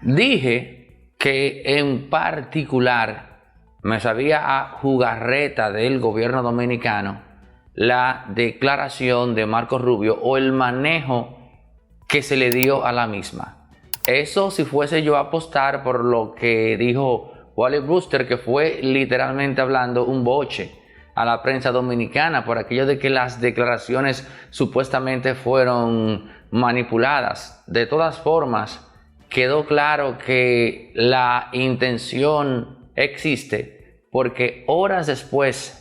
Dije que en particular me sabía a jugarreta del gobierno dominicano la declaración de Marco Rubio o el manejo que se le dio a la misma. Eso si fuese yo a apostar por lo que dijo Wally Brewster, que fue literalmente hablando un boche a la prensa dominicana por aquello de que las declaraciones supuestamente fueron manipuladas. De todas formas, quedó claro que la intención existe, porque horas después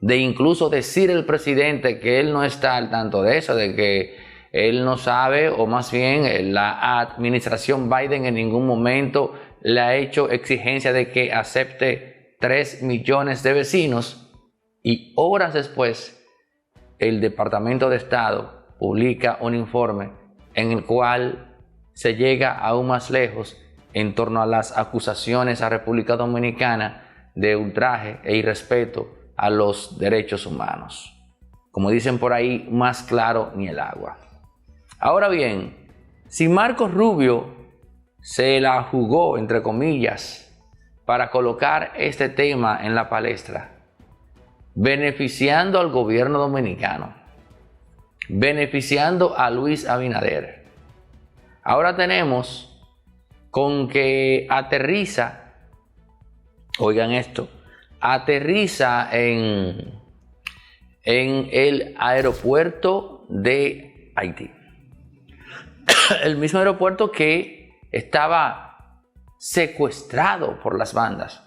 de incluso decir el presidente que él no está al tanto de eso, de que él no sabe, o más bien la administración Biden en ningún momento le ha hecho exigencia de que acepte 3 millones de vecinos, y horas después el Departamento de Estado publica un informe en el cual se llega aún más lejos en torno a las acusaciones a República Dominicana de ultraje e irrespeto a los derechos humanos. Como dicen por ahí, más claro ni el agua. Ahora bien, si Marcos Rubio se la jugó, entre comillas, para colocar este tema en la palestra, beneficiando al gobierno dominicano, beneficiando a Luis Abinader, ahora tenemos con que aterriza, oigan esto, aterriza en el aeropuerto de Haití. El mismo aeropuerto que estaba secuestrado por las bandas.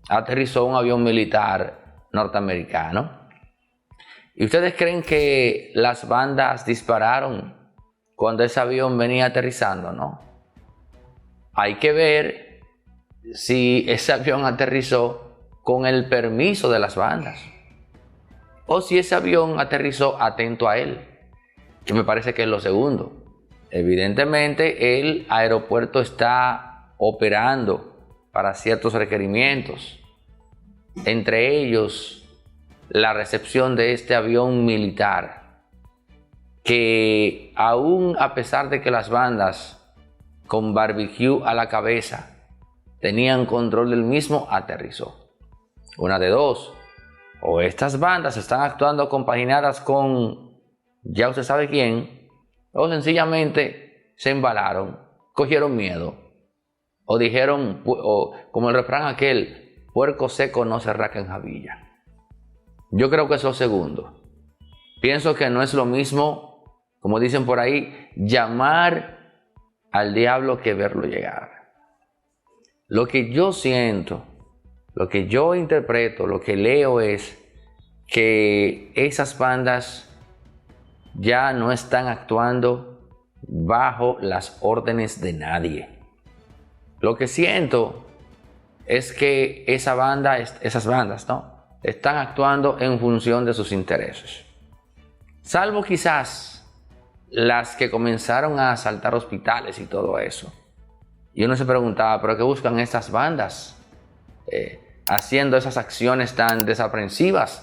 Aterrizó un avión militar norteamericano. ¿Y ustedes creen que las bandas dispararon cuando ese avión venía aterrizando? No. Hay que ver si ese avión aterrizó con el permiso de las bandas, o si ese avión aterrizó atento a él, que me parece que es lo segundo. Evidentemente el aeropuerto está operando para ciertos requerimientos, entre ellos la recepción de este avión militar, que aún a pesar de que las bandas con barbecue a la cabeza tenían control del mismo, aterrizó. Una de dos: o estas bandas están actuando compaginadas con ya usted sabe quién, o sencillamente se embalaron, cogieron miedo, o dijeron, o como el refrán aquel, puerco seco no se raca en jabilla. Yo creo que es lo segundo. Pienso que no es lo mismo, como dicen por ahí, llamar al diablo que verlo llegar. Lo que yo siento, lo que yo interpreto, lo que leo es que esas bandas ya no están actuando bajo las órdenes de nadie. Lo que siento es que esas bandas, ¿no?, están actuando en función de sus intereses. Salvo quizás las que comenzaron a asaltar hospitales y todo eso. Y uno se preguntaba, ¿pero qué buscan estas bandas haciendo esas acciones tan desaprensivas?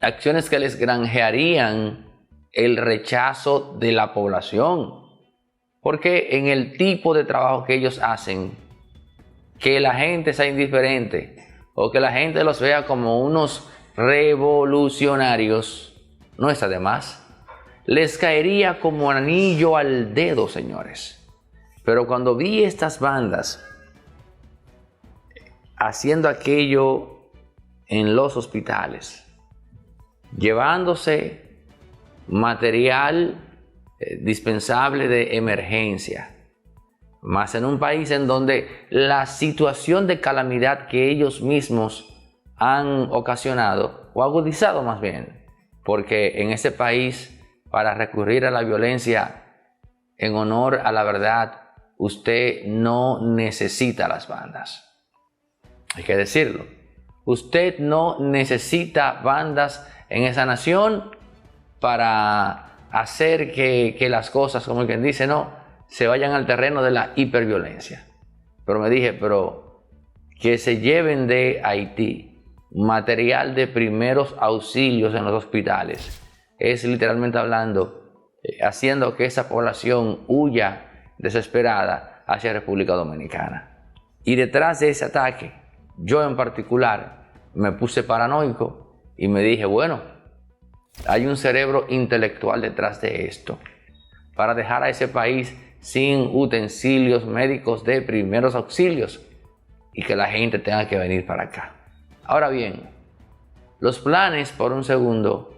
Acciones que les granjearían el rechazo de la población. Porque en el tipo de trabajo que ellos hacen, que la gente sea indiferente o que la gente los vea como unos revolucionarios, no está de más. Les caería como anillo al dedo, señores. Pero cuando vi estas bandas haciendo aquello en los hospitales, llevándose material dispensable de emergencia, más en un país en donde la situación de calamidad que ellos mismos han ocasionado, o agudizado más bien, porque en ese país, para recurrir a la violencia en honor a la verdad, usted no necesita las bandas. Hay que decirlo. Usted no necesita bandas en esa nación para hacer que las cosas, como quien dice, no, se vayan al terreno de la hiperviolencia. Pero me dije, pero que se lleven de Haití material de primeros auxilios en los hospitales, es literalmente hablando, haciendo que esa población huya desesperada hacia República Dominicana. Y detrás de ese ataque, yo en particular me puse paranoico y me dije, bueno, hay un cerebro intelectual detrás de esto, para dejar a ese país sin utensilios médicos de primeros auxilios y que la gente tenga que venir para acá. Ahora bien, los planes por un segundo,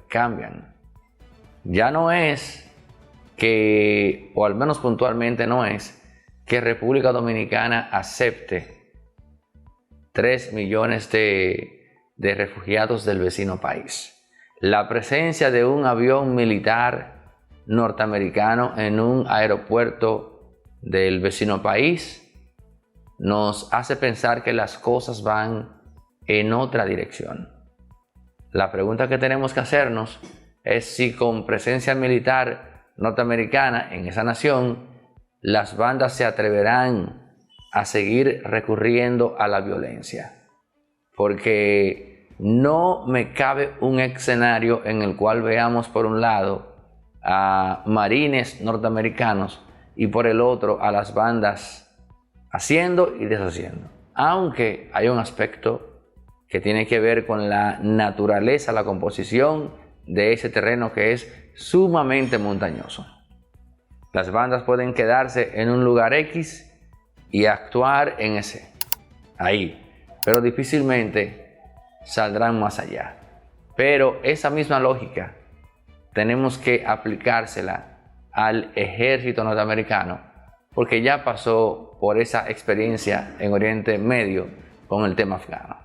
cambian. Ya no es que, o al menos puntualmente no es, que República Dominicana acepte 3 millones de refugiados del vecino país. La presencia de un avión militar norteamericano en un aeropuerto del vecino país nos hace pensar que las cosas van en otra dirección. La pregunta que tenemos que hacernos es si con presencia militar norteamericana en esa nación, las bandas se atreverán a seguir recurriendo a la violencia. Porque no me cabe un escenario en el cual veamos por un lado a marines norteamericanos y por el otro a las bandas haciendo y deshaciendo. Aunque hay un aspecto que tiene que ver con la naturaleza, la composición de ese terreno que es sumamente montañoso. Las bandas pueden quedarse en un lugar X y actuar en ese, ahí, pero difícilmente saldrán más allá. Pero esa misma lógica tenemos que aplicársela al ejército norteamericano, porque ya pasó por esa experiencia en Oriente Medio con el tema afgano.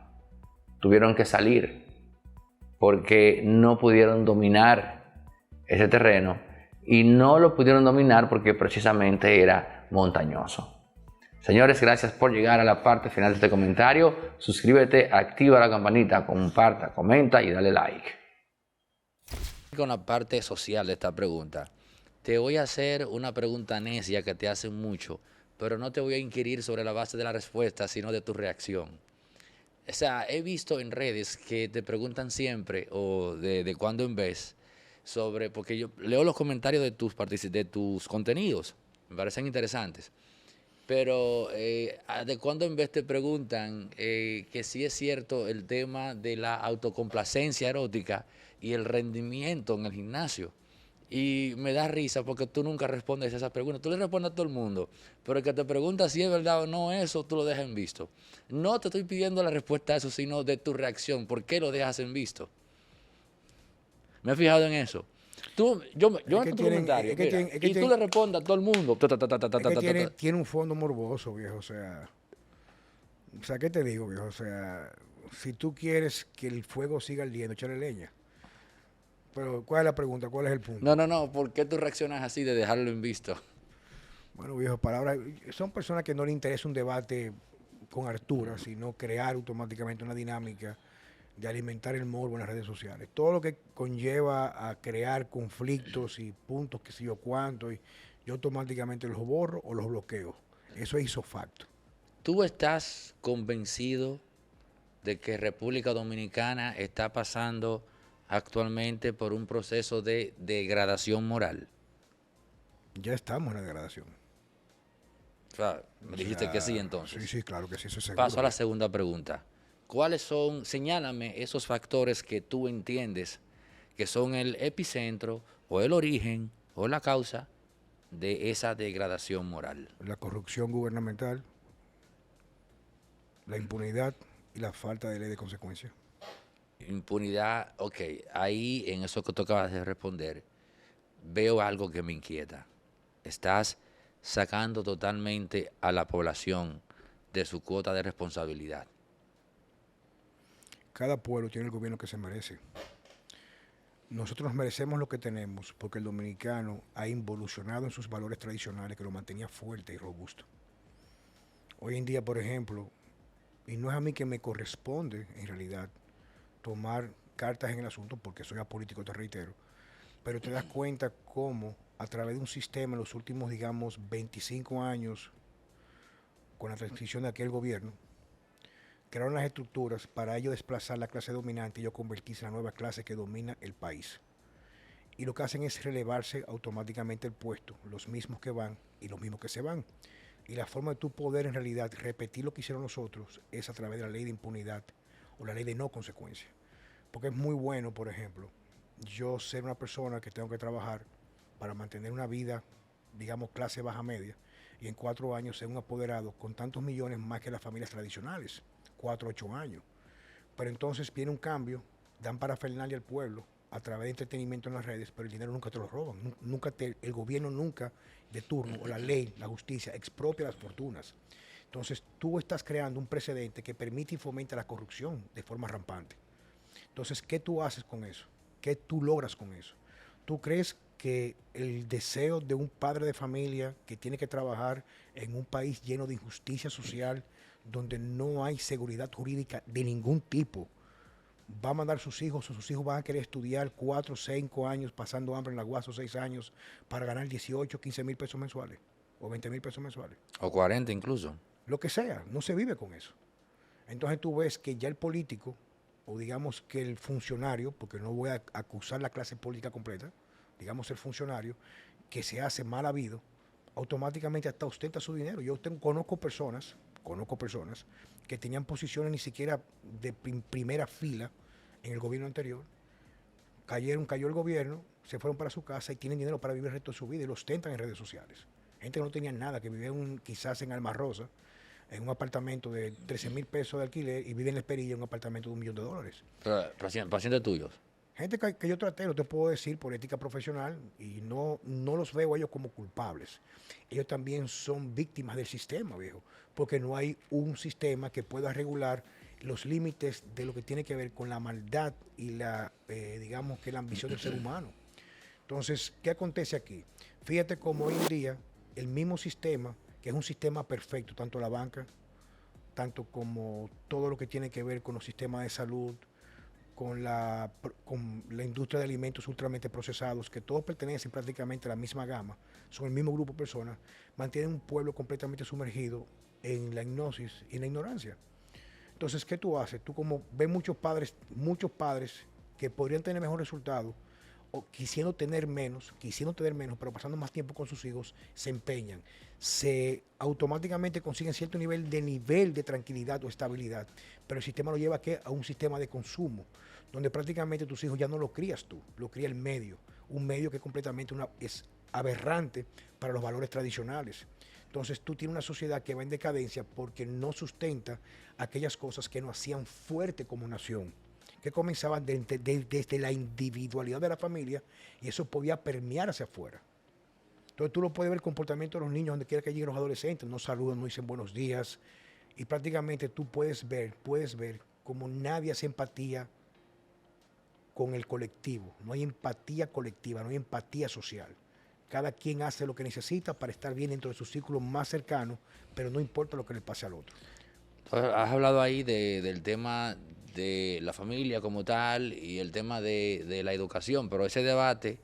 Tuvieron que salir porque no pudieron dominar ese terreno y no lo pudieron dominar porque precisamente era montañoso. Señores, gracias por llegar a la parte final de este comentario. Suscríbete, activa la campanita, comparta, comenta y dale like. Con la parte social de esta pregunta, te voy a hacer una pregunta necia que te hacen mucho, pero no te voy a inquirir sobre la base de la respuesta, sino de tu reacción. O sea, he visto en redes que te preguntan siempre, o de cuando en vez, sobre, porque yo leo los comentarios de tus contenidos, me parecen interesantes, pero de cuando en vez te preguntan que si es cierto el tema de la autocomplacencia erótica y el rendimiento en el gimnasio. Y me da risa porque tú nunca respondes a esas preguntas. Tú le respondes a todo el mundo, pero el que te pregunta si es verdad o no eso, tú lo dejas en visto. No te estoy pidiendo la respuesta a eso, sino de tu reacción. ¿Por qué lo dejas en visto? Me he fijado en eso. Yo en tu comentario, mira, y tú le respondes a todo el mundo. Tiene un fondo morboso, viejo, o sea, ¿qué te digo, viejo? O sea, si tú quieres que el fuego siga ardiendo, échale leña. Pero, ¿cuál es la pregunta? ¿Cuál es el punto? No, ¿por qué tú reaccionas así de dejarlo en visto? Bueno, viejo, palabras, son personas que no les interesa un debate con altura, sino crear automáticamente una dinámica de alimentar el morbo en las redes sociales. Todo lo que conlleva a crear conflictos y puntos que sé yo cuánto, y yo automáticamente los borro o los bloqueo. Eso es ipso facto. ¿Tú estás convencido de que República Dominicana está pasando actualmente por un proceso de degradación moral? Ya estamos en la degradación. O sea, me dijiste que sí entonces. Sí, claro que sí, eso es seguro. Paso a la segunda pregunta. ¿Cuáles son, señálame esos factores que tú entiendes que son el epicentro o el origen o la causa de esa degradación moral? La corrupción gubernamental, la impunidad y la falta de ley de consecuencia. Impunidad, ok, ahí en eso que tú acabas de responder, veo algo que me inquieta. Estás sacando totalmente a la población de su cuota de responsabilidad. Cada pueblo tiene el gobierno que se merece. Nosotros nos merecemos lo que tenemos porque el dominicano ha involucionado en sus valores tradicionales que lo mantenía fuerte y robusto. Hoy en día, por ejemplo, y no es a mí que me corresponde en realidad tomar cartas en el asunto porque soy apolítico, te reitero, pero te das cuenta cómo a través de un sistema en los últimos, digamos, 25 años, con la transición de aquel gobierno, crearon las estructuras para ello desplazar la clase dominante y yo convertirse en la nueva clase que domina el país. y lo que hacen es relevarse automáticamente el puesto, los mismos que van y los mismos que se van. Y la forma de tu poder en realidad repetir lo que hicieron los otros es a través de la ley de impunidad o la ley de no consecuencia. Porque es muy bueno, por ejemplo, yo ser una persona que tengo que trabajar para mantener una vida, digamos, clase baja media, y en 4 años ser un apoderado con tantos millones más que las familias tradicionales, 4, 8 años. Pero entonces viene un cambio, dan parafernalia al pueblo a través de entretenimiento en las redes, pero el dinero nunca te lo roban. El gobierno nunca de turno, o la ley, la justicia, expropia las fortunas. Entonces tú estás creando un precedente que permite y fomenta la corrupción de forma rampante. Entonces, ¿qué tú haces con eso? ¿Qué tú logras con eso? ¿Tú crees que el deseo de un padre de familia que tiene que trabajar en un país lleno de injusticia social, donde no hay seguridad jurídica de ningún tipo, va a mandar a sus hijos, o sus hijos van a querer estudiar 4, 5 años, pasando hambre en la UAS, o 6 años, para ganar 18, 15 mil pesos mensuales, o 20 mil pesos mensuales? O 40 incluso. Lo que sea, no se vive con eso. Entonces tú ves que ya el político, o digamos que el funcionario, porque no voy a acusar la clase política completa, digamos el funcionario, que se hace mal habido, automáticamente hasta ostenta su dinero. Conozco personas que tenían posiciones ni siquiera de primera fila en el gobierno anterior, cayó el gobierno, se fueron para su casa y tienen dinero para vivir el resto de su vida y lo ostentan en redes sociales. Gente que no tenía nada, que vivía quizás en Alma Rosa, en un apartamento de 13 mil pesos de alquiler, y vive en La Esperilla en un apartamento de $1 millón. Pacientes tuyos. Gente que yo traté, no te puedo decir por ética profesional, y no los veo a ellos como culpables. Ellos también son víctimas del sistema, viejo, porque no hay un sistema que pueda regular los límites de lo que tiene que ver con la maldad y digamos que la ambición del ser humano. Entonces, ¿qué acontece aquí? Fíjate cómo hoy en día el mismo sistema, que es un sistema perfecto, tanto la banca, tanto como todo lo que tiene que ver con los sistemas de salud, con la industria de alimentos ultramente procesados, que todos pertenecen prácticamente a la misma gama, son el mismo grupo de personas, mantienen un pueblo completamente sumergido en la hipnosis y en la ignorancia. Entonces, ¿qué tú haces? Tú, como ves muchos padres que podrían tener mejor resultado, o quisiendo tener menos, pero pasando más tiempo con sus hijos, se empeñan, se automáticamente consiguen cierto nivel de tranquilidad o estabilidad, pero el sistema lo lleva a un sistema de consumo, donde prácticamente tus hijos ya no los crías tú, lo cría el medio, un medio que completamente es aberrante para los valores tradicionales. Entonces tú tienes una sociedad que va en decadencia porque no sustenta aquellas cosas que nos hacían fuerte como nación, que comenzaban desde la individualidad de la familia, y eso podía permear hacia afuera. Entonces tú lo puedes ver el comportamiento de los niños donde quiera que lleguen los adolescentes, no saludan, no dicen buenos días, y prácticamente tú puedes ver como nadie hace empatía con el colectivo, no hay empatía colectiva, no hay empatía social. Cada quien hace lo que necesita para estar bien dentro de su círculo más cercano, pero no importa lo que le pase al otro. Has hablado ahí del tema de la familia como tal y el tema de la educación, pero ese debate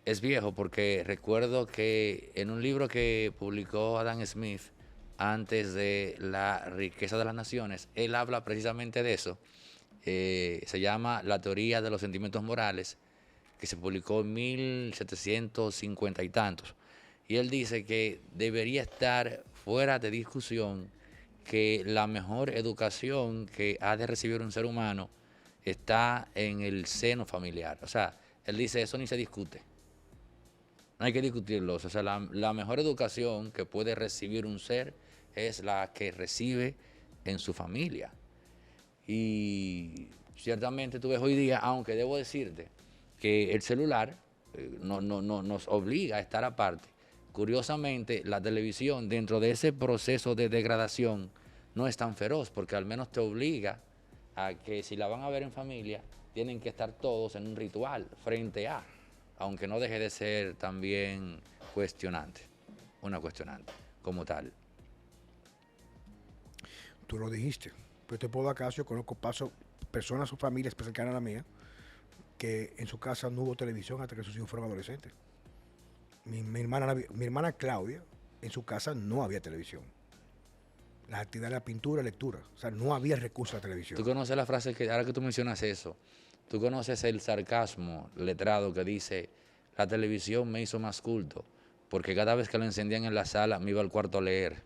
es viejo porque recuerdo que en un libro que publicó Adam Smith antes de La riqueza de las naciones, él habla precisamente de eso. Se llama La teoría de los sentimientos morales, que se publicó en 1750 y tantos. Y él dice que debería estar fuera de discusión que la mejor educación que ha de recibir un ser humano está en el seno familiar. O sea, él dice, eso ni se discute. No hay que discutirlo. O sea, la mejor educación que puede recibir un ser es la que recibe en su familia. Y ciertamente tú ves hoy día, aunque debo decirte que el celular nos obliga a estar aparte. Curiosamente, la televisión, dentro de ese proceso de degradación, no es tan feroz, porque al menos te obliga a que si la van a ver en familia, tienen que estar todos en un ritual frente a, aunque no deje de ser también una cuestionante como tal. Tú lo dijiste, pero te puedo dar caso, yo conozco personas o familias cercanas a la mía, que en su casa no hubo televisión hasta que sus hijos fueron adolescentes. Mi hermana Claudia, en su casa no había televisión. Las actividades de la pintura, lectura, o sea, no había recursos a la televisión. Tú conoces la frase que, ahora que tú mencionas eso, Tú conoces el sarcasmo letrado que dice, la televisión me hizo más culto, porque cada vez que lo encendían en la sala me iba al cuarto a leer.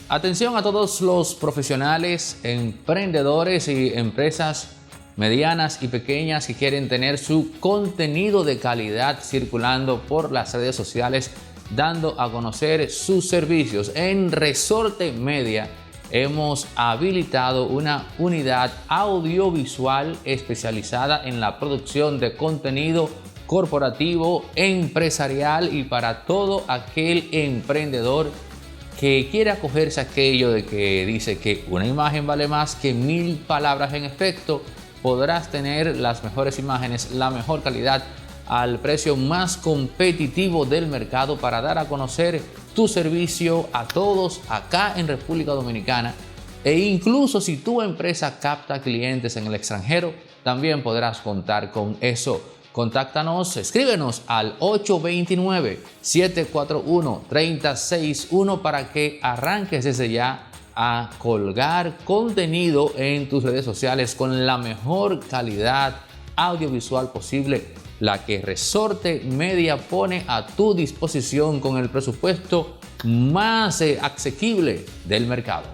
Atención a todos los profesionales, emprendedores y empresas medianas y pequeñas que quieren tener su contenido de calidad circulando por las redes sociales, dando a conocer sus servicios. En Resorte Media hemos habilitado una unidad audiovisual especializada en la producción de contenido corporativo, empresarial y para todo aquel emprendedor que quiera acogerse a aquello de que dice que una imagen vale más que 1000 palabras. En efecto, podrás tener las mejores imágenes, la mejor calidad al precio más competitivo del mercado para dar a conocer tu servicio a todos acá en República Dominicana. E incluso si tu empresa capta clientes en el extranjero, también podrás contar con eso. Contáctanos, escríbenos al 829-741-3061 para que arranques desde ya a colgar contenido en tus redes sociales con la mejor calidad audiovisual posible, la que Resorte Media pone a tu disposición con el presupuesto más asequible del mercado.